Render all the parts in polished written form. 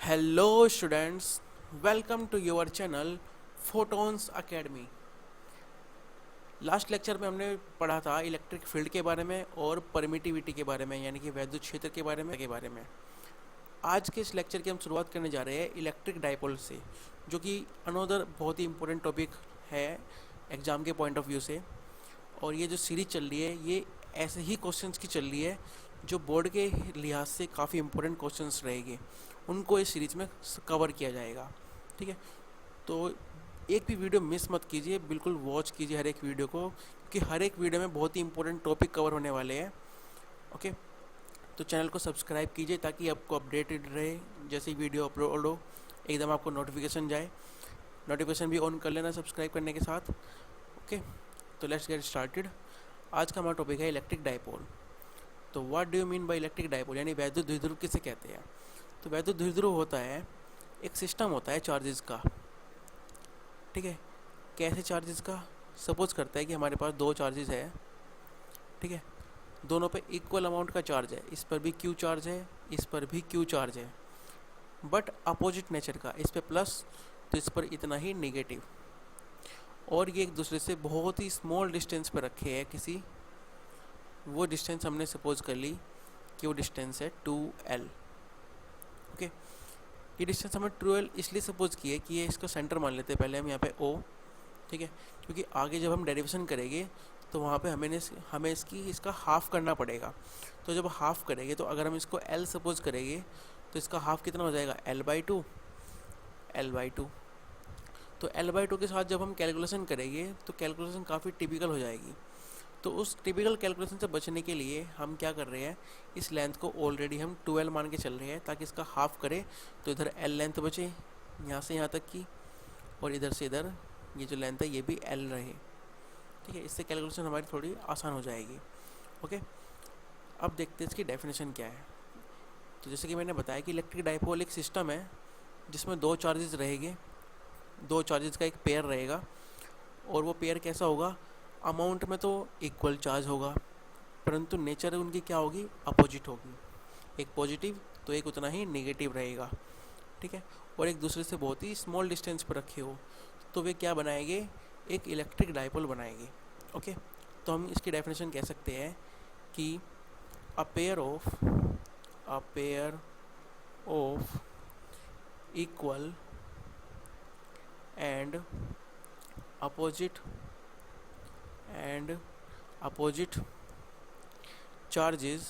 Hello students, welcome to your channel Photons Academy. Last lecture में हमने पढ़ा था इलेक्ट्रिक फील्ड के बारे में और परमिटिविटी के बारे में, यानी कि वैद्युत क्षेत्र के बारे में। आज के इस लेक्चर की हम शुरुआत करने जा रहे हैं इलेक्ट्रिक डाइपोल से, जो कि अनदर बहुत ही इंपॉर्टेंट टॉपिक है एग्ज़ाम के पॉइंट ऑफ व्यू से। और ये जो सीरीज चल रही है ये ऐसे ही क्वेश्चंस की चल रही है जो बोर्ड के लिहाज से काफ़ी इंपॉर्टेंट क्वेश्चंस रहेंगे, उनको इस सीरीज में कवर किया जाएगा। ठीक है, तो एक भी वीडियो मिस मत कीजिए, बिल्कुल वॉच कीजिए हर एक वीडियो को, क्योंकि हर एक वीडियो में बहुत ही इंपॉर्टेंट टॉपिक कवर होने वाले हैं। ओके, तो चैनल को सब्सक्राइब कीजिए ताकि आपको अपडेटेड रहे, जैसे वीडियो अपलोड हो एकदम आपको नोटिफिकेशन जाए। नोटिफिकेशन भी ऑन कर लेना सब्सक्राइब करने के साथ। ओके, तो लेट्स गेट स्टार्टेड। आज का हमारा टॉपिक है इलेक्ट्रिक डाइपोल। तो what do you mean by electric dipole, यानी वैद्युत द्विध्रुव किसे कहते हैं। तो वैद्युत द्विध्रुव होता है एक सिस्टम होता है चार्जेस का। ठीक है, कैसे चार्जेस का? सपोज करता है कि हमारे पास दो चार्जेस है। ठीक है, दोनों पे इक्वल अमाउंट का चार्ज है, इस पर भी क्यू चार्ज है, इस पर भी क्यू चार्ज है, बट अपोजिट नेचर का। इस पर प्लस तो इस पर इतना ही नेगेटिव। और ये एक दूसरे से बहुत ही स्मॉल डिस्टेंस पर रखे हैं किसी, वो डिस्टेंस हमने सपोज कर ली कि वो डिस्टेंस है 2L। ओके, ये डिस्टेंस हमें 2L इसलिए सपोज की है कि ये इसका सेंटर मान लेते हैं पहले हम यहाँ पे O। ठीक है, क्योंकि आगे जब हम डेरिवेशन करेंगे तो वहाँ पे हमें इसका हाफ करना पड़ेगा। तो जब हाफ करेंगे तो अगर हम इसको L सपोज करेंगे तो इसका हाफ कितना हो जाएगा? L/2। L/2। तो L/2 के साथ जब हम कैलकुलेशन करेंगे तो कैलकुलेशन काफ़ी टिपिकल हो जाएगी। तो उस टिपिकल कैलकुलेशन से बचने के लिए हम क्या कर रहे हैं, इस लेंथ को ऑलरेडी हम 2L मान के चल रहे हैं, ताकि इसका हाफ करे तो इधर L लेंथ बचे यहाँ से यहाँ तक की, और इधर से इधर ये जो लेंथ है ये भी L रहे। ठीक है, इससे कैलकुलेशन हमारी थोड़ी आसान हो जाएगी। ओके, अब देखते हैं इसकी डेफिनेशन क्या है। तो जैसे कि मैंने बताया कि इलेक्ट्रिक डाइपोल एक सिस्टम है जिसमें दो चार्जेस रहेंगे, दो चार्जेस का एक पेयर रहेगा। और वो पेयर कैसा होगा? अमाउंट में तो इक्वल चार्ज होगा, परंतु नेचर उनकी क्या होगी? अपोजिट होगी। एक पॉजिटिव तो एक उतना ही नेगेटिव रहेगा। ठीक है, और एक दूसरे से बहुत ही स्मॉल डिस्टेंस पर रखे हो तो वे क्या बनाएंगे? एक इलेक्ट्रिक डाइपोल बनाएंगे। ओके, तो हम इसकी डेफिनेशन कह सकते हैं कि a pair of equal and opposite charges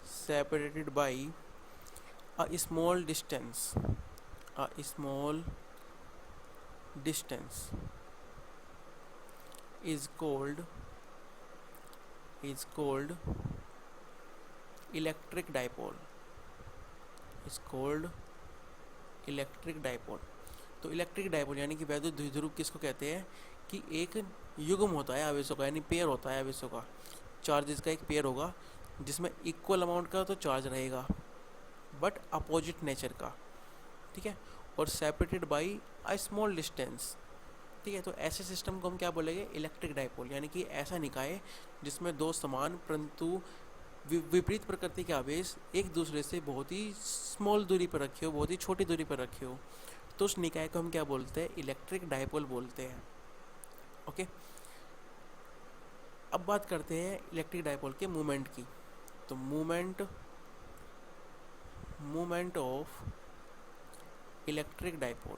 separated by a small distance is called electric dipole, तो इलेक्ट्रिक डाइपोल यानी कि वैद्युत द्विध्रुव किसको कहते हैं? कि एक युग्म होता है आवेशों का, यानी पेयर होता है आवेशों का, चार्जेस का एक पेयर होगा जिसमें इक्वल अमाउंट का तो चार्ज रहेगा बट अपोजिट नेचर का। ठीक है, और separated by a small distance. ठीक है, तो ऐसे सिस्टम को हम क्या बोलेंगे? इलेक्ट्रिक डाइपोल, यानी कि ऐसा निकाय जिसमें दो समान परंतु विपरीत प्रकृति के आवेश एक दूसरे से बहुत ही स्मॉल दूरी पर रखे हो, बहुत ही छोटी दूरी पर रखे हो, तो उस निकाय को हम क्या बोलते हैं? इलेक्ट्रिक डाइपोल बोलते हैं। ओके, अब बात करते हैं इलेक्ट्रिक डाइपोल के मूवमेंट की। तो मूवमेंट ऑफ इलेक्ट्रिक डाइपोल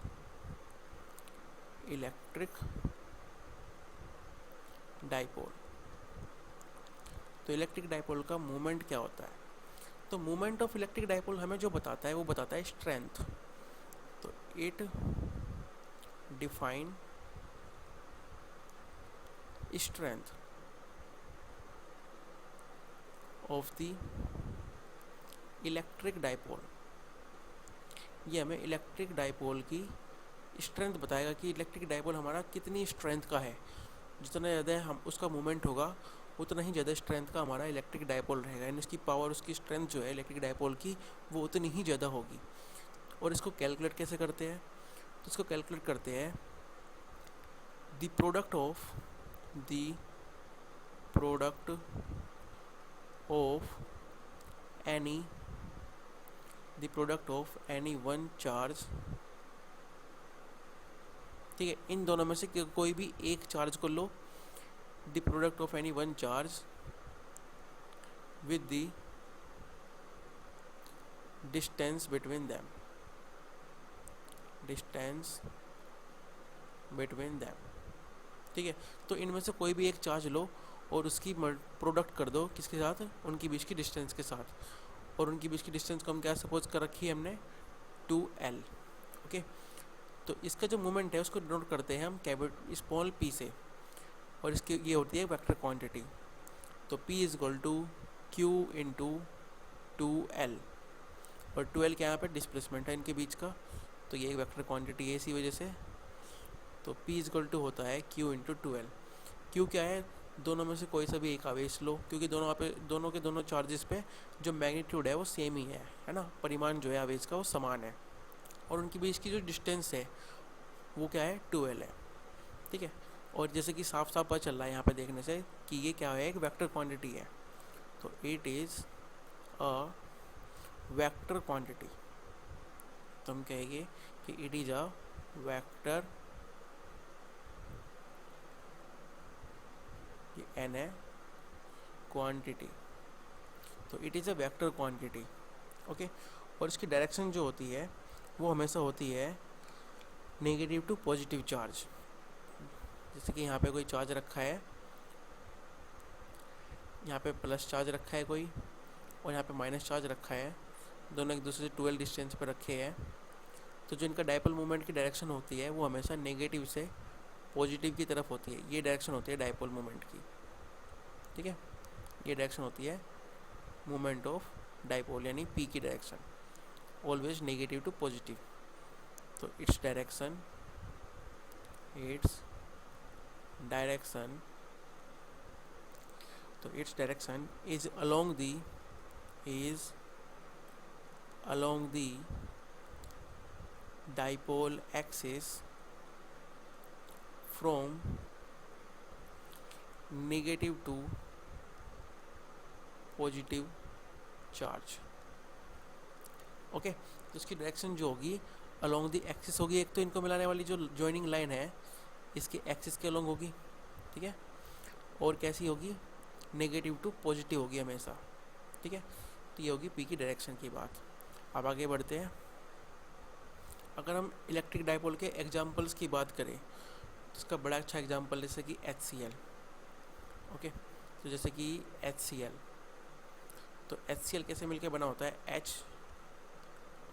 तो इलेक्ट्रिक डाइपोल का मूवमेंट क्या होता है? तो मूवमेंट ऑफ इलेक्ट्रिक डाइपोल हमें जो बताता है वो बताता है स्ट्रेंथ। तो it define strength of the electric dipole. ये हमें इलेक्ट्रिक डाइपोल की स्ट्रेंथ बताएगा कि इलेक्ट्रिक डाइपोल हमारा कितनी स्ट्रेंथ का है। जितना ज़्यादा हम उसका मूवमेंट होगा उतना ही ज़्यादा स्ट्रेंथ का हमारा इलेक्ट्रिक डाइपोल रहेगा, यानी उसकी पावर, उसकी स्ट्रेंथ जो है इलेक्ट्रिक डाइपोल की वो उतनी ही ज़्यादा होगी। और इसको कैलकुलेट कैसे करते हैं? तो इसको कैलकुलेट करते हैं the product of the product of any one charge, ठीक है, इन दोनों में से कोई भी एक चार्ज को लो, the product of any one charge with the distance between them, ठीक है। तो इनमें से कोई भी एक चार्ज लो और उसकी प्रोडक्ट कर दो किसके साथ, उनकी बीच की डिस्टेंस के साथ, और उनकी बीच की डिस्टेंस को हम क्या सपोज कर रखी है हमने 2L, ओके। तो इसका जो मोमेंट है उसको डिनोट करते हैं हम स्मॉल p से, और इसकी ये होती है वेक्टर क्वांटिटी। तो p is equal to q into 2L, और 2L क्या यहाँ पे डिस्प्लेसमेंट है इनके बीच का, तो ये एक वेक्टर क्वांटिटी है इसी वजह से। तो p इज इक्वल टू होता है q इंटू 2L। q क्या है, दोनों में से कोई सा भी एक आवेश लो, क्योंकि दोनों के दोनों चार्जेस पे जो मैग्नीट्यूड है वो सेम ही है ना, परिमाण जो है आवेश का वो समान है, और उनके बीच की जो डिस्टेंस है वो क्या है 2L है, ठीक है। और जैसे कि साफ साफ पता चल रहा है यहाँ पे देखने से कि ये क्या है, एक वेक्टर क्वांटिटी है, तो it is a vector quantity. तो हम कहेंगे कि इट इज़ अ वेक्टर, ये n है, क्वांटिटी, तो it is a vector quantity, okay. और इसकी डायरेक्शन जो होती है वो हमेशा होती है नेगेटिव टू पॉजिटिव चार्ज। जैसे कि यहाँ पे कोई चार्ज रखा है, यहाँ पे प्लस चार्ज रखा है कोई, और यहाँ पे माइनस चार्ज रखा है, दोनों एक दूसरे से 2L डिस्टेंस पर रखे हैं, तो जो इनका डायपोल मूवमेंट की डायरेक्शन होती है वो हमेशा नेगेटिव से पॉजिटिव की तरफ होती है। ये डायरेक्शन होती है डायपोल मूवमेंट की, ठीक है। ये डायरेक्शन होती है मूवमेंट ऑफ डायपोल, यानी p की direction, always negative to positive. तो its direction is along the dipole axis from negative to positive charge, okay. तो इसकी डायरेक्शन जो होगी अलोंग द एक्सिस होगी, एक तो इनको मिलाने वाली जो जॉइनिंग लाइन है इसके एक्सिस के अलोंग होगी, ठीक है, और कैसी होगी, नेगेटिव टू पॉजिटिव होगी हमेशा, ठीक है। तो ये होगी p की डायरेक्शन की बात। अब आगे बढ़ते हैं। अगर हम इलेक्ट्रिक डायपोल के एग्जांपल्स की बात करें तो इसका बड़ा अच्छा एग्जांपल जैसे कि HCl, ओके। तो जैसे कि HCl, तो HCl कैसे मिलके बना होता है, H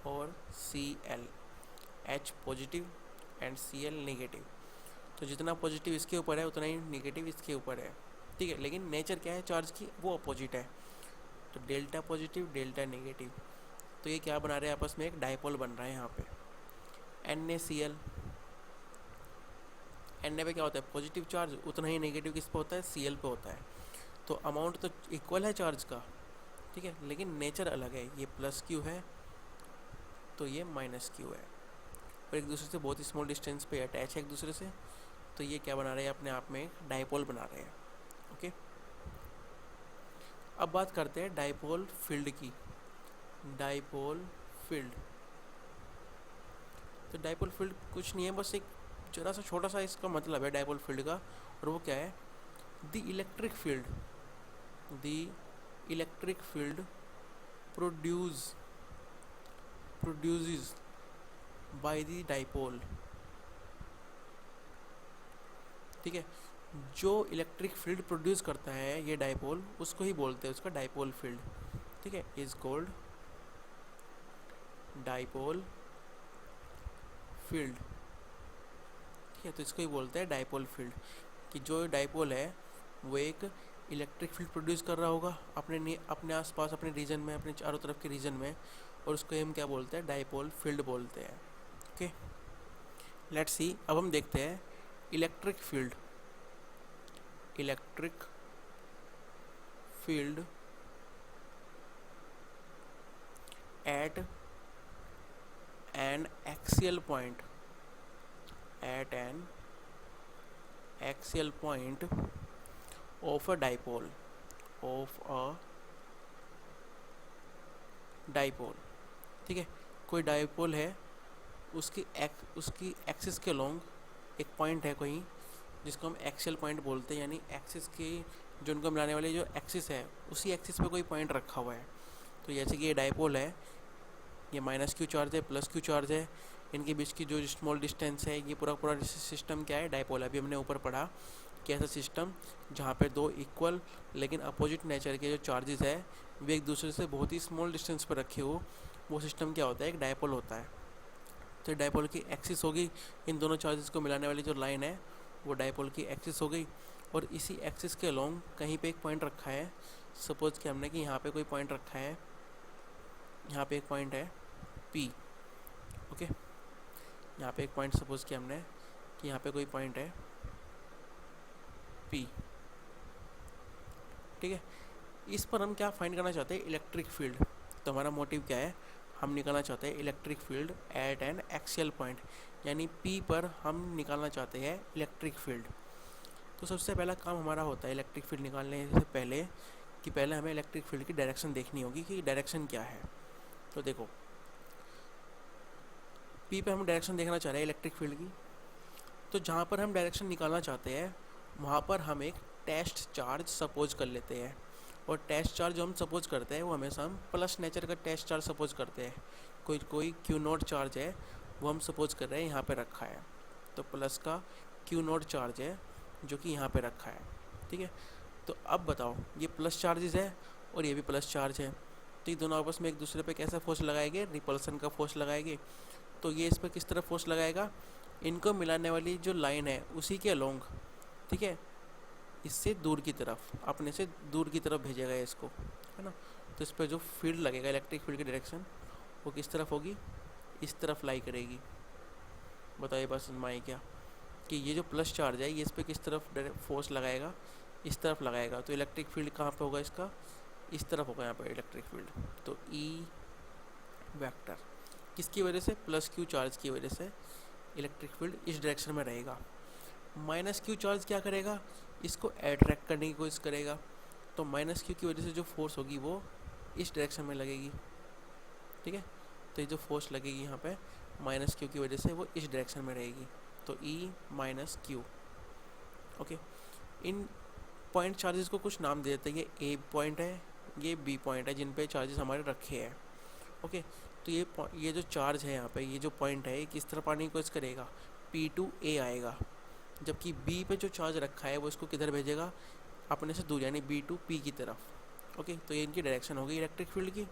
और Cl, H positive and Cl negative. तो जितना पॉजिटिव इसके ऊपर है उतना ही नेगेटिव इसके ऊपर है, ठीक है। लेकिन नेचर क्या है चार्ज की, वो अपोजिट है, तो डेल्टा पॉजिटिव डेल्टा नेगेटिव। तो ये क्या बना रहे हैं, आपस में एक डायपोल बन रहा है यहाँ पे। NaCl, Na पे क्या होता है पॉजिटिव चार्ज, उतना ही नेगेटिव किस पे होता है, Cl पे होता है। तो अमाउंट तो इक्वल है चार्ज का, ठीक है, लेकिन नेचर अलग है, ये प्लस Q है तो ये माइनस Q है, और एक दूसरे से बहुत ही स्मॉल डिस्टेंस पे अटैच है एक दूसरे से। तो ये क्या बना रहे हैं, अपने आप में एक डायपोल बना रहे हैं, ओके। अब बात करते हैं डायपोल फील्ड की। डायपोल फील्ड, तो डायपोल फील्ड कुछ नहीं है, बस एक जरा सा छोटा सा इसका मतलब है डायपोल फील्ड का, और वो क्या है, the electric field produces by the dipole, ठीक है। जो इलेक्ट्रिक फील्ड प्रोड्यूस करता है ये डायपोल, उसको ही बोलते हैं उसका डायपोल फील्ड, ठीक है, इज कॉल्ड डायपोल फील्ड, ठीक है। तो इसको ही बोलते हैं डायपोल फील्ड, कि जो डायपोल है वो एक इलेक्ट्रिक फील्ड प्रोड्यूस कर रहा होगा अपने आसपास, अपने रीजन में, अपने चारों तरफ के रीजन में, और उसको हम क्या बोलते हैं, डायपोल फील्ड बोलते हैं, ओके। लेट्स सी, अब हम देखते हैं electric field eight N axial point, axial point of a dipole, ठीक है। कोई डाइपोल है, उसकी एक्सिस के लॉन्ग एक पॉइंट है कहीं, जिसको हम एक्सियल पॉइंट बोलते हैं, यानी एक्सिस की जो उनको मिलाने वाली जो एक्सिस है उसी एक्सिस पे कोई पॉइंट रखा हुआ है। तो जैसे कि ये डाइपोल है, ये माइनस क्यू चार्ज है, प्लस क्यू चार्ज है, इनके बीच की जो स्मॉल डिस्टेंस है, ये पूरा पूरा सिस्टम क्या है, डाइपोल। अभी हमने ऊपर पढ़ा कि ऐसा सिस्टम जहाँ पे दो इक्वल लेकिन अपोजिट नेचर के जो चार्जेस है वे एक दूसरे से बहुत ही स्मॉल डिस्टेंस पर रखे हो, वो सिस्टम क्या होता है, एक डाइपोल होता है। तो डाइपोल की एक्सिस होगी, इन दोनों चार्जेस को मिलाने वाली जो लाइन है वो डाइपोल की एक्सिस हो गई, और इसी एक्सिस के अलोंग कहीं पे एक पॉइंट रखा है। सपोज कि हमने कि यहाँ पे कोई पॉइंट रखा है, यहाँ पे एक पॉइंट है P, ओके। यहाँ पे एक पॉइंट सपोज कि हमने कि यहाँ पे कोई पॉइंट है P, ठीक है। इस पर हम क्या फाइंड करना चाहते हैं, इलेक्ट्रिक फील्ड। तो हमारा मोटिव क्या है, हम निकालना चाहते हैं electric field eight N axial point, यानी P पर हम निकालना चाहते हैं इलेक्ट्रिक फील्ड। तो सबसे पहला काम हमारा होता है इलेक्ट्रिक फील्ड निकालने से पहले कि पहले हमें इलेक्ट्रिक फील्ड की डायरेक्शन देखनी होगी कि डायरेक्शन क्या है। तो देखो P पे हम डायरेक्शन देखना चाह रहे हैं इलेक्ट्रिक फील्ड की, तो जहाँ पर हम डायरेक्शन निकालना चाहते हैं वहाँ पर हम एक टेस्ट चार्ज सपोज कर लेते हैं, और टेस्ट चार्ज जो हम सपोज करते हैं वो हमेशा हम प्लस नेचर का टेस्ट चार्ज सपोज करते हैं। कोई क्यू नोट चार्ज है वो हम सपोज कर रहे हैं यहाँ पे रखा है, तो प्लस का क्यू नोट चार्ज है जो कि यहाँ पे रखा है, ठीक है। तो अब बताओ ये प्लस चार्जेस है और ये भी प्लस चार्ज है, तो ये दोनों आपस में एक दूसरे पे कैसा फोर्स लगाएंगे, रिपल्सन का फोर्स लगाएंगे। तो ये इस पर किस तरह फोर्स लगाएगा, इनको मिलाने वाली जो लाइन है उसी के अलोंग, ठीक है, इससे दूर की तरफ, अपने से दूर की तरफ भेजेगा इसको, है ना। तो इस पर जो फील्ड लगेगा इलेक्ट्रिक फील्ड की डायरेक्शन वो किस तरफ होगी, इस तरफ लाई करेगी। बताइए बस माई क्या कि ये जो प्लस चार्ज है ये इस पर किस तरफ फोर्स लगाएगा, इस तरफ लगाएगा। तो इलेक्ट्रिक फील्ड कहाँ पे होगा, इसका इस तरफ होगा यहाँ पर इलेक्ट्रिक फील्ड। तो ई वेक्टर किसकी वजह से, प्लस क्यू चार्ज की वजह से इलेक्ट्रिक फील्ड इस डायरेक्शन में रहेगा। माइनस क्यू चार्ज क्या करेगा, इसको अट्रैक्ट करने की कोशिश करेगा, तो माइनस क्यू की वजह से जो फोर्स होगी वो इस डायरेक्शन में लगेगी, ठीक है। तो ये जो फोर्स लगेगी यहाँ पे माइनस क्यू की वजह से वो इस डायरेक्शन में रहेगी, तो ई माइनस क्यू, ओके। इन पॉइंट चार्जेस को कुछ नाम दे देते हैं, ये ए पॉइंट है, ये बी पॉइंट है, जिन पे चार्जेस हमारे रखे हैं, ओके। तो ये जो चार्ज है यहाँ पे, ये जो पॉइंट है ये किस तरफ आने की कोशिश करेगा, P2A आएगा, जबकि B पे जो चार्ज रखा है वो इसको किधर भेजेगा, अपने से दूर, यानी B2P की तरफ, ओके। तो ये इनकी डायरेक्शन होगी इलेक्ट्रिक फील्ड की।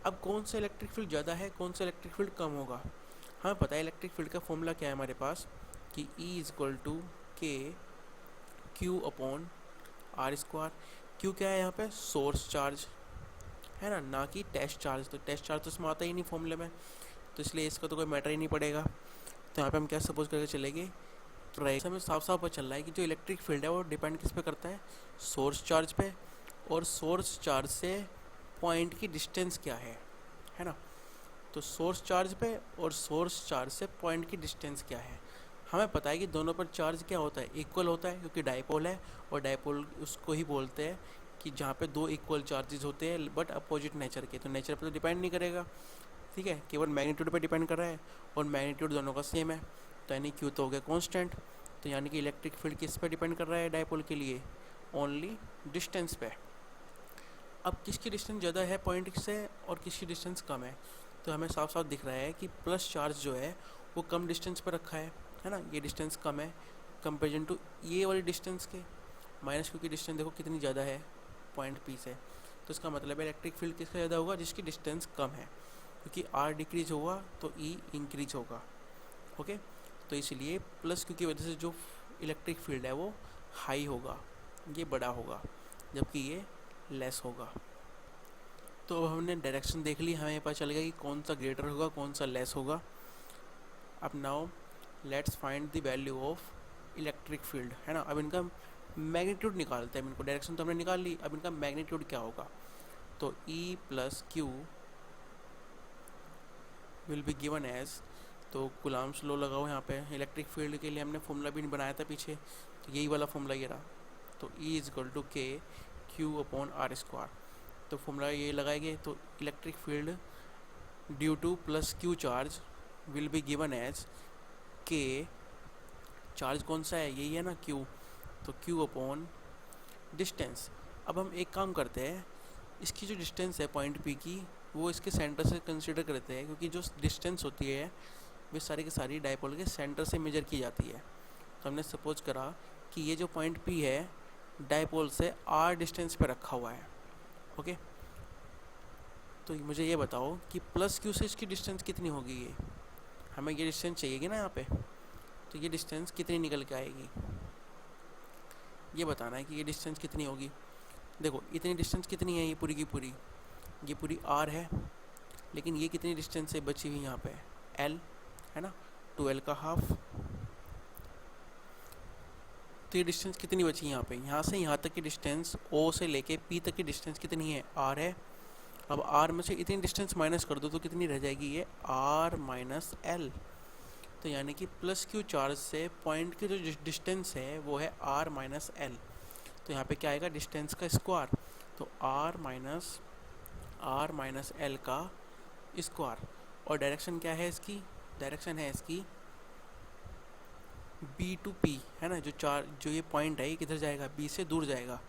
अब कौन सा इलेक्ट्रिक फील्ड ज़्यादा है, कौन सा इलेक्ट्रिक फील्ड कम होगा, हमें पता है इलेक्ट्रिक फील्ड का फॉर्मूला क्या है हमारे पास कि E=K/Q/R²। Q क्या है यहाँ पे, सोर्स चार्ज है ना कि टेस्ट चार्ज। तो टेस्ट चार्ज तो इसमें आता ही नहीं फॉर्मूले में, तो इसलिए इसका तो कोई मैटर ही नहीं पड़ेगा। तो यहाँ पे हम क्या सपोज करके चलेंगे, हमें साफ साफ पता चल रहा है कि जो इलेक्ट्रिक फील्ड है वो डिपेंड किस पे करता है, सोर्स चार्ज पे, और सोर्स चार्ज से पॉइंट की डिस्टेंस क्या है ना। तो सोर्स चार्ज पे और सोर्स चार्ज से पॉइंट की डिस्टेंस क्या है, हमें पता है कि दोनों पर चार्ज क्या होता है, इक्वल होता है, क्योंकि डाइपोल है, और डाइपोल उसको ही बोलते हैं कि जहाँ पे दो इक्वल चार्जेस होते हैं बट अपोजिट नेचर के। तो नेचर पे तो डिपेंड नहीं करेगा, ठीक है, केवल मैग्नीट्यूड पे डिपेंड कर रहा है, और मैग्नीट्यूड दोनों का सेम है, तो यानी क्यू तो हो गया कांस्टेंट। तो यानी कि इलेक्ट्रिक फील्ड किस पे डिपेंड कर रहा है डाइपोल के लिए, ओनली डिस्टेंस पे। अब किसकी डिस्टेंस ज़्यादा है पॉइंट से और किसकी डिस्टेंस कम है, तो हमें साफ साफ दिख रहा है कि प्लस चार्ज जो है वो कम डिस्टेंस पर रखा है ना, ये डिस्टेंस कम है कंपेरिजन टू ये वाली डिस्टेंस के। माइनस क्यू की डिस्टेंस देखो कितनी ज़्यादा है पॉइंट P से, तो इसका मतलब है इलेक्ट्रिक फील्ड किसका ज़्यादा होगा, जिसकी डिस्टेंस कम है, क्योंकि R डिक्रीज होगा तो E इंक्रीज होगा, ओके। तो इसलिए प्लस क्यू की वजह से जो इलेक्ट्रिक फील्ड है वो हाई होगा, ये बड़ा होगा, जबकि ये लेस होगा। तो अब हमने डायरेक्शन देख ली, हमें पता चल गया कि कौन सा ग्रेटर होगा कौन सा लेस होगा। अब now let's find the value of electric field, है ना। अब इनका मैग्नीट्यूड निकालते हैं, इनको डायरेक्शन तो हमने निकाल ली, अब इनका मैग्नीट्यूड क्या होगा। तो E + Q will be given as तो कुलाम्स लॉ लगाओ यहाँ पे। इलेक्ट्रिक फील्ड के लिए हमने फॉर्मूला भी बनाया था पीछे, तो यही वाला फॉर्मूला ये रहा। तो E is equal to K Q upon R square. तो फॉर्मूला ये लगाएंगे तो electric field due to plus Q charge will be given as K, charge कौन सा है, यही है ना क्यू, तो क्यू अपॉन डिस्टेंस। अब हम एक काम करते हैं, इसकी जो डिस्टेंस है पॉइंट पी की, वो इसके सेंटर से कंसिडर करते हैं, क्योंकि जो डिस्टेंस होती है वे सारी की सारी डायपोल के सेंटर से मेजर की जाती है। तो हमने सपोज करा कि ये जो पॉइंट पी है डायपोल से आर डिस्टेंस पे रखा हुआ है। ओके, तो मुझे ये बताओ कि प्लस क्यू से इसकी डिस्टेंस कितनी होगी। ये हमें ये डिस्टेंस चाहिएगी ना यहाँ पे, तो ये डिस्टेंस कितनी निकल के आएगी, ये बताना है कि ये डिस्टेंस कितनी होगी। देखो इतनी डिस्टेंस कितनी है, ये पूरी की पूरी, ये पूरी आर है, लेकिन ये कितनी डिस्टेंस है बची हुई यहाँ पे, एल है ना, 2l का हाफ। तो ये डिस्टेंस कितनी बची यहाँ पे, यहाँ से यहाँ तक की डिस्टेंस ओ से लेके पी तक की डिस्टेंस कितनी है, आर है। अब आर में से इतनी डिस्टेंस माइनस कर दो तो कितनी रह जाएगी, ये आर माइनस एल। तो यानी कि प्लस क्यू चार्ज से पॉइंट की जो डिस्टेंस है वो है आर माइनस एल। तो यहाँ पे क्या आएगा, डिस्टेंस का स्क्वायर, तो आर माइनस एल का स्क्वायर। और डायरेक्शन क्या है इसकी, डायरेक्शन है इसकी बी टू पी, है ना, जो ये पॉइंट है ये किधर जाएगा, बी से दूर जाएगा,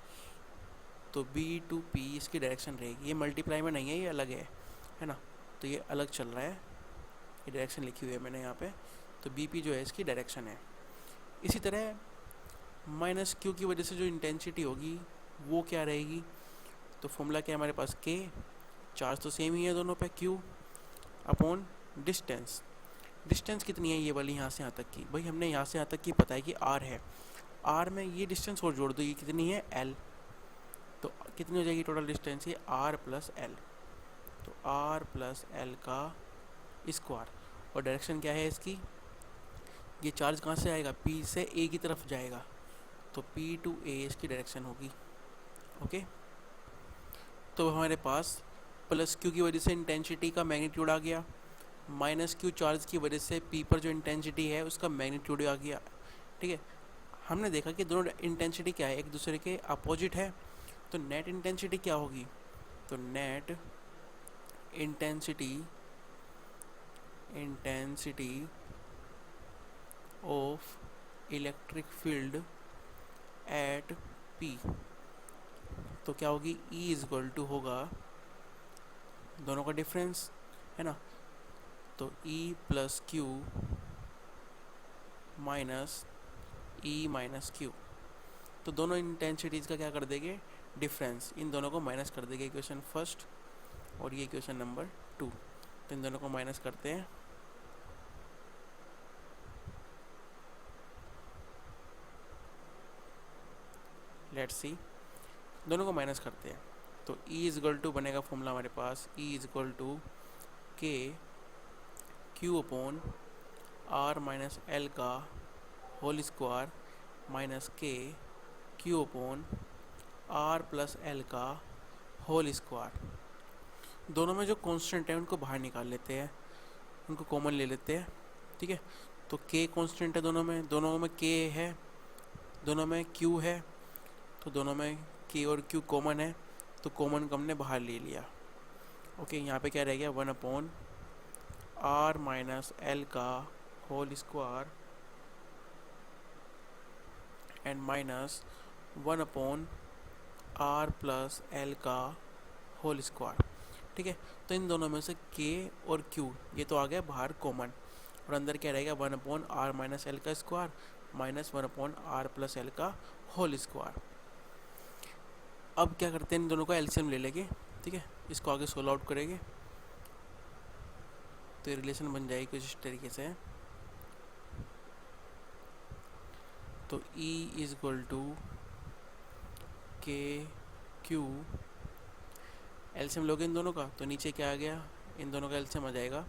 तो बी टू पी इसकी डायरेक्शन रहेगी। ये मल्टीप्लाई में नहीं है, ये अलग है ना, तो ये अलग चल रहा है, ये डायरेक्शन लिखी हुई है मैंने यहाँ पे। तो बी पी जो है इसकी डायरेक्शन है। इसी तरह माइनस क्यू की वजह से जो इंटेंसिटी होगी वो क्या रहेगी, तो फॉर्मूला क्या है हमारे पास, के, चार्ज तो सेम ही है दोनों पे, क्यू अपॉन डिस्टेंस। डिस्टेंस कितनी है ये वाली यहाँ से यहाँ तक की, भाई हमने यहाँ से यहाँ तक की पता है कि आर है, आर में ये डिस्टेंस और जोड़ दो, ये कितनी है, एल। तो कितनी हो जाएगी टोटल डिस्टेंस, ये आर प्लस एल, तो आर प्लस एल का स्क्वायर। और डायरेक्शन क्या है इसकी, ये चार्ज कहाँ से आएगा, पी से ए की तरफ जाएगा, तो पी टू ए इसकी डायरेक्शन होगी। ओके, तो हमारे पास प्लस क्यू की वजह से इंटेंसिटी का मैग्नीट्यूड आ गया, माइनस क्यू चार्ज की वजह से पी पर जो इंटेंसिटी है उसका मैग्नीट्यूड आ गया। ठीक है, हमने देखा कि दोनों इंटेंसिटी क्या है, एक दूसरे के अपोजिट है, तो नेट इंटेंसिटी क्या होगी, तो net intensity of electric field eight P, तो क्या होगी, E इज इक्वल टू होगा दोनों का डिफरेंस, है ना, तो E plus Q minus E minus Q. तो दोनों इंटेंसिटीज़ का क्या कर देंगे, डिफरेंस, इन दोनों को माइनस कर देंगे, इक्वेशन फर्स्ट और ये इक्वेशन नंबर 2। तो इन दोनों को माइनस करते हैं, लेट्स सी, दोनों को माइनस करते हैं। तो E इज इक्वल टू बनेगा फॉर्मूला हमारे पास, E is equal to K Q upon R minus L का whole square minus K Q upon R plus L का होल स्क्वायर। दोनों में जो कांस्टेंट है उनको बाहर निकाल लेते हैं, उनको कॉमन ले लेते हैं। ठीक है, तो के कांस्टेंट है दोनों में के है, दोनों में क्यू है, तो दोनों में के और क्यू कॉमन है, तो कॉमन को हमने बाहर ले लिया। ओके, यहाँ पे क्या रह गया, 1 अपॉन आर माइनस एल का whole square and minus 1 upon R plus L का होल स्क्वायर। ठीक है, तो इन दोनों में से के और क्यू ये तो आ गया बाहर कॉमन, और अंदर क्या रहेगा, 1 अपॉन आर माइनस एल का square minus 1 upon R plus L का होल स्क्वायर। अब क्या करते हैं, इन दोनों का एलसीएम ले लेंगे। ठीक है, इसको आगे सोल्व आउट करेंगे तो रिलेशन बन जाएगी कुछ इस तरीके से। तो E is equal to K Q, LCM लोगे इन दोनों का, तो नीचे क्या आ गया, इन दोनों का एलसीएम आ जाएगा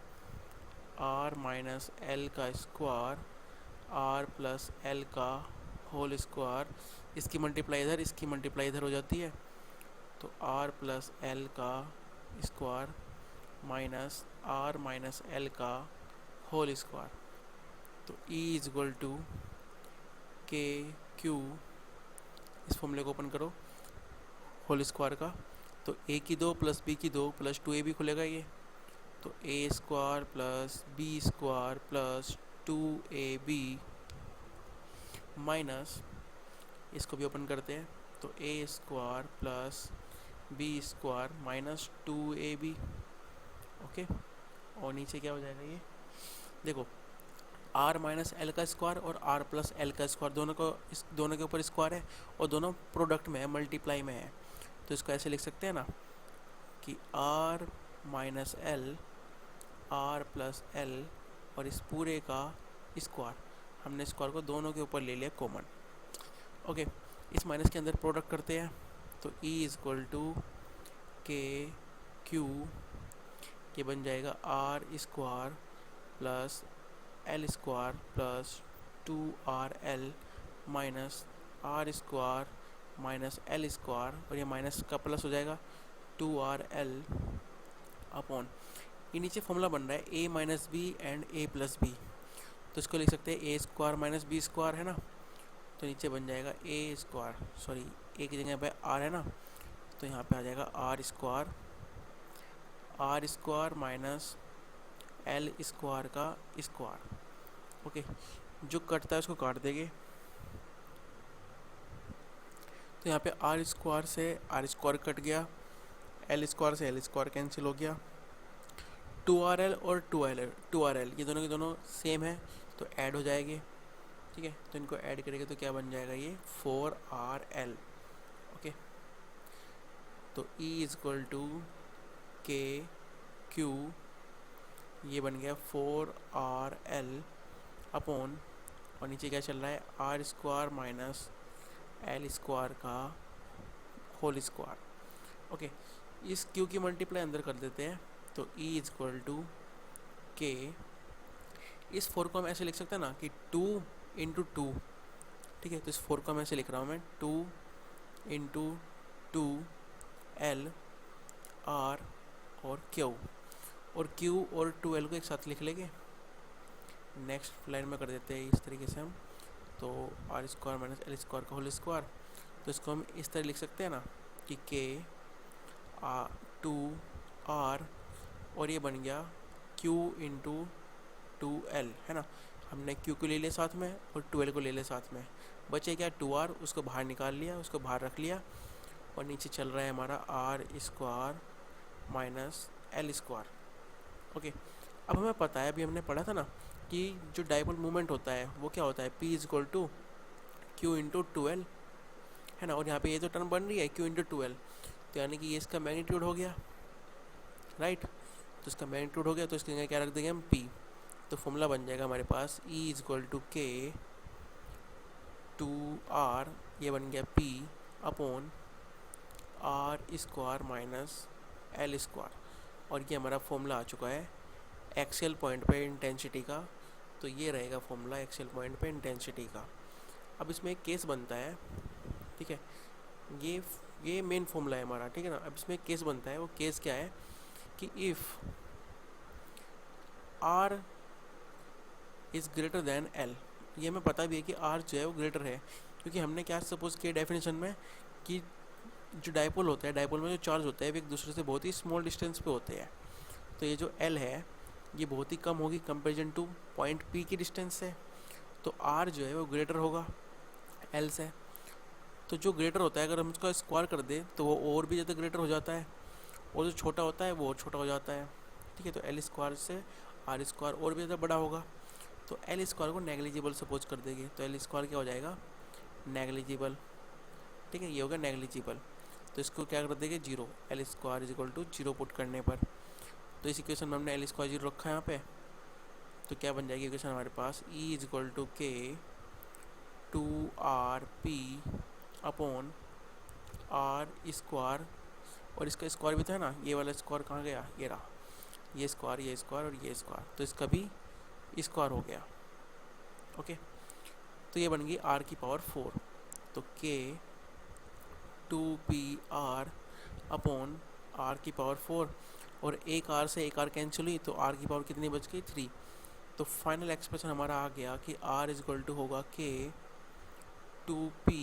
आर माइनस एल का स्क्वायर आर प्लस एल का होल स्क्वायर, इसकी मल्टीप्लाई इधर, इसकी मल्टीप्लाई इधर हो जाती है, तो आर प्लस एल का square minus R minus L का होल स्क्वायर। तो E is equal to K Q, इस फॉर्मूले को ओपन करो होल स्क्वायर का, तो ए की 2 प्लस बी की 2 प्लस 2 ए भी खुलेगा ये, तो A square plus B square plus 2ab minus, इसको भी ओपन करते हैं, तो A square plus B square minus 2ab। Okay, और नीचे क्या हो जाएगा ये, देखो आर माइनस एल का स्क्वायर और आर प्लस एल का स्क्वायर दोनों के ऊपर स्क्वायर है और दोनों प्रोडक्ट में है, मल्टीप्लाई में है। तो इसको ऐसे लिख सकते हैं ना कि R minus L, R plus L और इस पूरे का स्क्वायर, हमने स्क्वायर को दोनों के ऊपर ले लिया कॉमन। ओके, इस माइनस के अंदर प्रोडक्ट करते हैं, तो E is equal to K Q, ये बन जाएगा R square plus L square plus 2RL minus R square minus L square, और ये माइनस का प्लस हो जाएगा 2RL अपॉन, ये नीचे फॉर्मूला बन रहा है a minus B and a plus B, तो इसको लिख सकते हैं A square minus B square, है ना। तो नीचे बन जाएगा ए स्क्वायर, सॉरी ए की जगह पे आर है ना, तो यहाँ पे आ जाएगा R square minus L square का स्क्वायर। ओके, जो कटता है उसको काट देंगे, तो यहाँ पे आर स्क्वायर से आर स्क्वायर कट गया, एल स्क्वायर से एल स्क्वायर कैंसिल हो गया, 2RL और 2RL ये दोनों के दोनों सेम है तो ऐड हो जाएंगे, ठीक है। तो इनको ऐड करेंगे तो क्या बन जाएगा ये 4RL। ओके, तो E is equal to K Q, ये बन गया 4RL अपॉन, और नीचे क्या चल रहा है R square minus L square का होल स्क्वायर। ओके, इस क्यू की मल्टीप्लाई अंदर कर देते हैं, तो E इज इक्वल टू के, इस 4 को हम ऐसे लिख सकते हैं ना कि 2 इंटू 2, ठीक है। तो इस 4 को मैं ऐसे लिख रहा हूँ मैं 2 इंटू 2L R और Q, और Q और 2L को एक साथ लिख लेंगे। नेक्स्ट लाइन में कर देते हैं इस तरीके से हम, तो R square minus L square का होल स्क्वायर, तो इसको हम इस तरह लिख सकते हैं ना कि K 2R और ये बन गया Q इंटू 2L, है ना। हमने Q को ले लिया साथ में और 2L को ले लिया साथ में, बचे क्या 2R, उसको बाहर निकाल लिया, उसको बाहर रख लिया, और नीचे चल रहा है हमारा R square minus L square. Okay, अब हमें पता है, अभी हमने पढ़ा था ना कि जो डाइपोल मूवमेंट होता है वो क्या होता है, P is equal to Q into 2L, है ना। और यहाँ पे ये तो टर्म बन रही है Q इंटू 2L, तो यानी कि ये इसका मैग्नीट्यूड हो गया, राइट। तो इसका मैग्नीट्यूड हो गया, तो इसके क्या रख देंगे हम P, तो फॉर्मूला बन जाएगा हमारे पास E इज इक्वल टू के 2R, ये बन गया P upon R square minus L square, और ये हमारा फॉर्मूला आ चुका है एक्सियल पॉइंट पे इंटेंसिटी का। तो ये रहेगा फॉर्मूला एक्सियल पॉइंट पे इंटेंसिटी का। अब इसमें एक केस बनता है, ठीक है, ये मेन फॉर्मूला है हमारा, ठीक है ना। अब इसमें एक केस बनता है, वो केस क्या है कि if R is greater than L, ये हमें पता भी है कि आर जो है वो ग्रेटर है, क्योंकि हमने क्या सपोज किया डेफिनेशन में कि जो डाइपोल होता है, डाइपोल में जो चार्ज होता है वो एक दूसरे से बहुत ही स्मॉल डिस्टेंस पे होते हैं। तो ये जो एल है ये बहुत ही कम होगी कंपेरिजन टू पॉइंट पी की डिस्टेंस से, तो आर जो है वो ग्रेटर होगा एल से। तो जो ग्रेटर होता है अगर हम उसका स्क्वायर कर दें तो वो और भी ज़्यादा ग्रेटर हो जाता है, और जो छोटा होता है वो और छोटा हो जाता है, ठीक है। तो एल स्क्वायर से आर स्क्वायर और भी ज़्यादा बड़ा होगा, तो एल स्क्वायर को नेग्लिजिबल सपोज कर देंगे, तो एल स्क्वायर क्या हो जाएगा नेग्लिजिबल, ठीक है, ये होगा नेग्लिजिबल। तो इसको क्या कर देंगे 0, L square is equal to 0 put करने पर, तो इस इक्वेशन में हमने एल स्क्वायर 0 रखा है यहाँ पे, तो क्या बन जाएगी इक्वेशन हमारे पास E इज इक्वल टू के 2RP अपॉन आर स्क्वायर, और इसका स्क्वायर भी था ना, ये वाला स्क्वायर कहाँ गया, ये रहा, ये स्क्वायर और ये स्क्वायर, तो इसका भी स्क्वायर हो गया। ओके, तो ये बन गई R की पावर 4, तो K 2PR अपॉन R की पावर 4, और एक R से एक R कैंसिल हुई, तो R की पावर कितनी बच गई 3, तो फाइनल एक्सप्रेशन हमारा आ गया कि r इज इक्वल टू होगा k 2p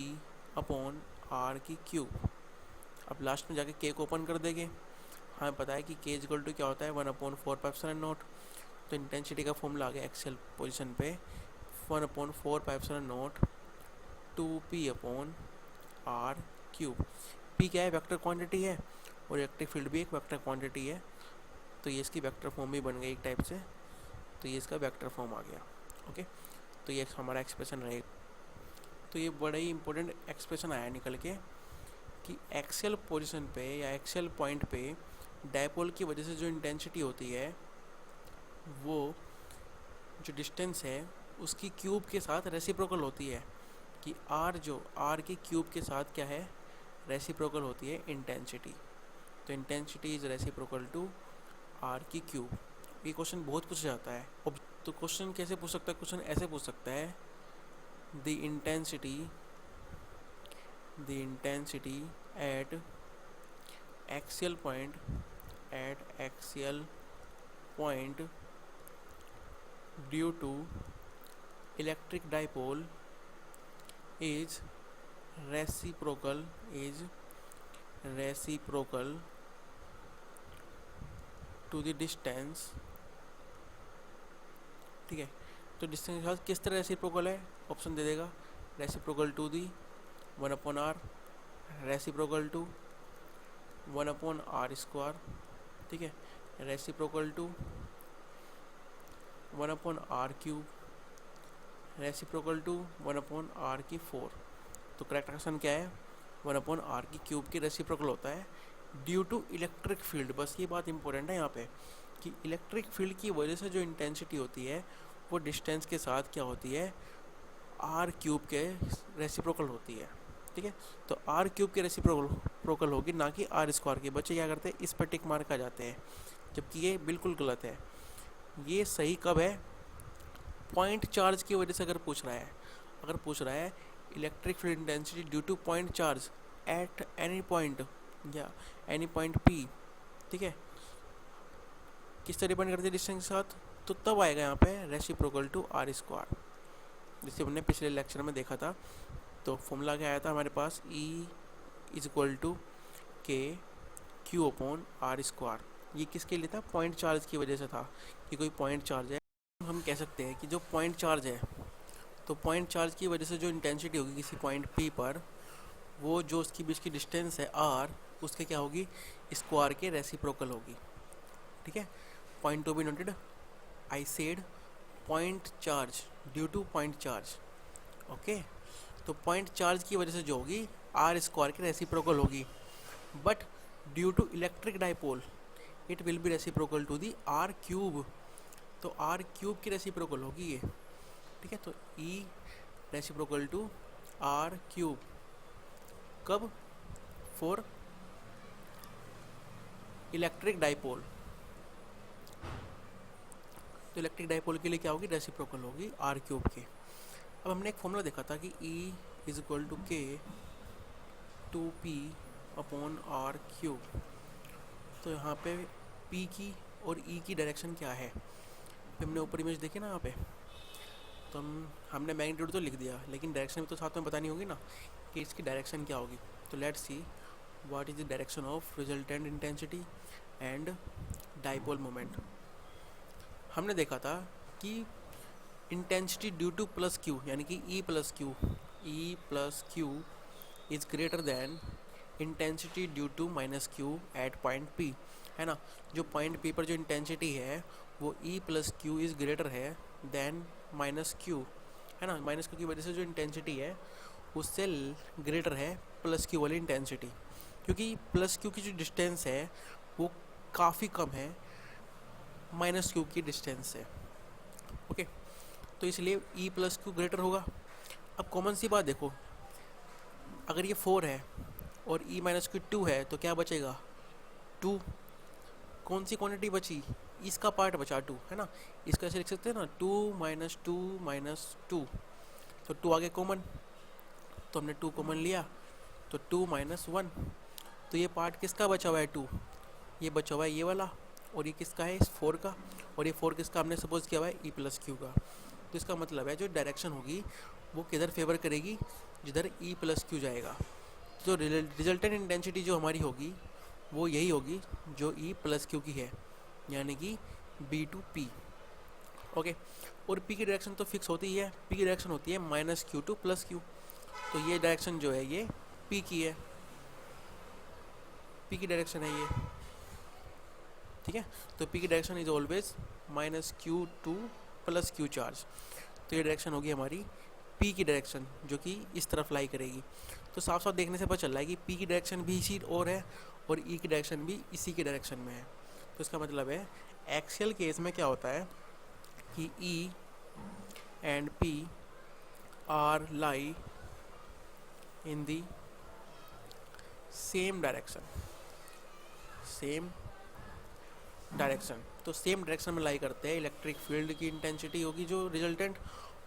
अपॉन r की क्यूब। अब लास्ट में जाके k को ओपन कर देंगे। हमें पता है कि k इज इक्वल टू क्या होता है 1/4πε0। तो इंटेंसिटी का फॉर्मूला आ गया एक्सेल पोजीशन पे 1/4πε0 2p upon r cube. p क्या है, वेक्टर क्वांटिटी है, और इलेक्ट्रिक फील्ड भी एक वेक्टर क्वांटिटी है, तो ये इसकी वेक्टर फॉर्म भी बन गई एक टाइप से, तो ये इसका वेक्टर फॉर्म आ गया। ओके, तो ये हमारा एक्सप्रेशन रहेगा। तो ये बड़ा ही इंपॉर्टेंट एक्सप्रेशन आया निकल के कि एक्सेल पोजीशन पे या एक्सेल पॉइंट पे डायपोल की वजह से जो इंटेंसिटी होती है वो जो डिस्टेंस है उसकी क्यूब के साथ रेसिप्रोकल होती है, कि r जो r की क्यूब के साथ क्या है, रेसिप्रोकल होती है इंटेंसिटी। तो intensity is reciprocal to r की क्यूब। ये क्वेश्चन बहुत पूछा जाता है। अब तो क्वेश्चन कैसे पूछ सकता है, क्वेश्चन ऐसे पूछ सकता है the intensity at axial point due to electric dipole is reciprocal to the distance। ठीक है, तो डिस्टेंस के साथ किस तरह रेसिप्रोकल है, ऑप्शन दे देगा reciprocal to the 1/r, reciprocal to 1/r square, ठीक है, reciprocal to 1/r cube, reciprocal to 1/r की 4। तो करेक्ट आंसर क्या है, 1/r की क्यूब की रेसिप्रोकल होता है ड्यू टू इलेक्ट्रिक फील्ड। बस ये बात इंपॉर्टेंट है यहाँ पे कि इलेक्ट्रिक फील्ड की वजह से जो इंटेंसिटी होती है वो डिस्टेंस के साथ क्या होती है, r क्यूब के रेसिप्रोकल होती है। ठीक है, तो r क्यूब की रेसिप्रोकल होगी, ना कि r स्क्वायर की। बच्चे क्या करते हैं, इस पर टिक मार्क आ जाते हैं, जबकि ये बिल्कुल गलत है। ये सही कब है, पॉइंट चार्ज की वजह से अगर पूछ रहा है electric field intensity due to point charge at any point या एनी पॉइंट p, ठीक है, किस तरह डिपेंड करती है डिस्टेंस के साथ, तो तब आएगा यहाँ पे रेसिप्रोकल टू r स्क्वायर, जैसे हमने पिछले लेक्चर में देखा था। तो फॉर्मूला क्या आया था हमारे पास, E is equal to k q upon r square. ये किसके लिए था, पॉइंट चार्ज की वजह से था कि कोई पॉइंट चार्ज है। हम कह सकते हैं कि जो पॉइंट चार्ज है, तो पॉइंट चार्ज की वजह से जो इंटेंसिटी होगी किसी पॉइंट P पर, वो जो उसकी बीच की डिस्टेंस है r, उसके क्या होगी, स्क्वायर के रेसिप्रोकल होगी। ठीक है, point to be noted, I said point charge due to point charge. Okay, तो पॉइंट चार्ज की वजह से जो होगी r स्क्वायर के रेसिप्रोकल होगी, but due to electric dipole it will be reciprocal to the r cube. तो r cube की रेसिप्रोकल होगी ये। ठीक है, तो E reciprocal to r cube, कब, फॉर इलेक्ट्रिक डाइपोल। तो इलेक्ट्रिक डाइपोल के लिए क्या होगी, रेसिप्रोकल होगी r क्यूब के। अब हमने एक फॉर्मूला देखा था कि E is equal to k 2p upon r cube. तो यहाँ पे P की और E की डायरेक्शन क्या है, हमने ऊपर इमेज देखी ना यहाँ पे, तो हमने मैग्नीट्यूड तो लिख दिया, लेकिन डायरेक्शन भी तो साथ में बतानी होगी ना कि इसकी डायरेक्शन क्या होगी। तो let's see what is the direction of resultant intensity and dipole moment. हमने देखा था कि intensity due to plus Q, यानी कि E plus Q is greater than intensity due to minus Q at point P, है ना। जो point P पर जो इंटेंसिटी है वो E plus Q is greater है देन माइनस क्यू, है ना। माइनस क्यू की वजह से जो इंटेंसिटी है उससे ग्रेटर है प्लस क्यू वाली इंटेंसिटी, क्योंकि प्लस क्यू की जो डिस्टेंस है वो काफ़ी कम है माइनस क्यू की डिस्टेंस से। ओके, तो इसलिए E प्लस क्यू ग्रेटर होगा। अब कॉमन सी बात देखो, अगर ये 4 है और E माइनस क्यू 2 है तो क्या बचेगा, 2। कौन सी क्वांटिटी बची, इसका पार्ट बचा 2, है ना। इसका ऐसे लिख सकते हैं ना, 2 माइनस 2, तो 2 आगे कॉमन, तो हमने 2 कॉमन लिया, तो 2 माइनस 1, तो ये पार्ट किसका बचा हुआ है, 2, ये बचा हुआ है ये वाला, और ये किसका है, इस 4 का, और ये 4 किसका हमने सपोज किया हुआ है, ई प्लस क्यू का। तो इसका मतलब है जो डायरेक्शन होगी वो किधर फेवर करेगी, जिधर ई प्लस क्यू जाएगा। जो रिजल्टेंट इंटेंसिटी जो हमारी होगी वो यही होगी जो ई प्लस क्यू की है, यानी कि बी टू पी। ओके, और पी की डायरेक्शन तो फिक्स होती ही है, पी की डायरेक्शन होती है minus Q to plus Q. तो ये डायरेक्शन जो है ये पी की है, पी की डायरेक्शन है ये, ठीक है। तो पी की direction is always minus Q to plus Q charge. तो ये डायरेक्शन होगी हमारी पी की डायरेक्शन, जो कि इस तरफ लाई करेगी। तो साफ साफ देखने से पता चल रहा है कि पी की डायरेक्शन भी इसी और है और ई की डायरेक्शन भी इसी की डायरेक्शन में है। तो इसका मतलब है एक्सियल केस में क्या होता है कि E and P R lie in the same direction, same direction. तो सेम डायरेक्शन में लाई करते हैं। इलेक्ट्रिक फील्ड की इंटेंसिटी होगी जो रिजल्टेंट,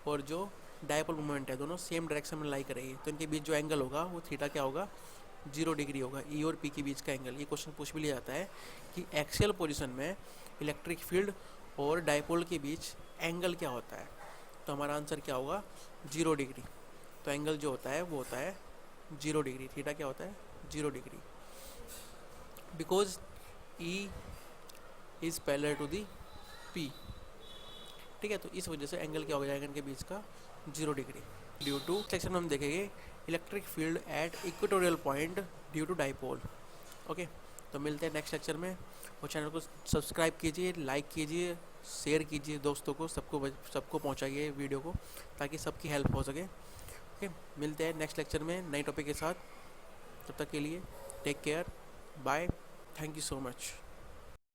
और जो डायपोल मोमेंट है, दोनों सेम डायरेक्शन में लाई करेगी। तो इनके बीच जो एंगल होगा वो थीटा क्या होगा, 0 डिग्री होगा, ई और पी के बीच का एंगल। ये क्वेश्चन पूछ भी लिया जाता है कि एक्सियल पोजीशन में इलेक्ट्रिक फील्ड और डायपोल के बीच एंगल क्या होता है। तो हमारा आंसर क्या होगा, 0 डिग्री। तो एंगल जो होता है वो होता है 0 डिग्री। थीटा क्या होता है, 0 degree, because E is parallel to the P, ठीक है। तो इस वजह से एंगल क्या हो जाएगा इनके बीच का, 0 डिग्री। ड्यू टू सेक्शन में हम देखेंगे electric field at equatorial point due to dipole. Okay, तो मिलते हैं नेक्स्ट लेक्चर में। और चैनल को सब्सक्राइब कीजिए, लाइक कीजिए, शेयर कीजिए दोस्तों को, सबको पहुंचाइए वीडियो को, ताकि सबकी हेल्प हो सके। ओके, मिलते हैं नेक्स्ट लेक्चर में नई टॉपिक के साथ। तब तक के लिए take care, bye, thank you so much.